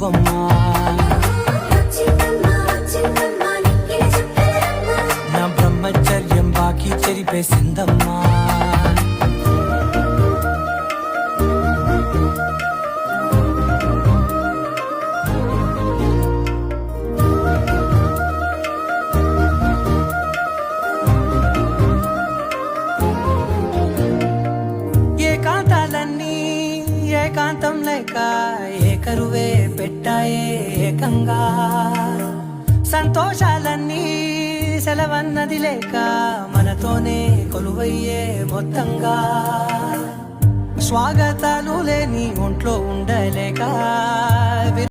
నువ్వమ్మా. నా బ్రహ్మచర్యం బాకీ చెరిపేసిందమ్మా. ఏకాంతాలన్నీ ఏకాంతం లేక ఏకరువే పెట్టాయే ఏకంగా. సంతోషాలన్నీ సెలవన్నది లేక మనతోనే కొలువయ్యే మొత్తంగా. స్వాగతాలు లేని ఒంట్లో ఉండలేక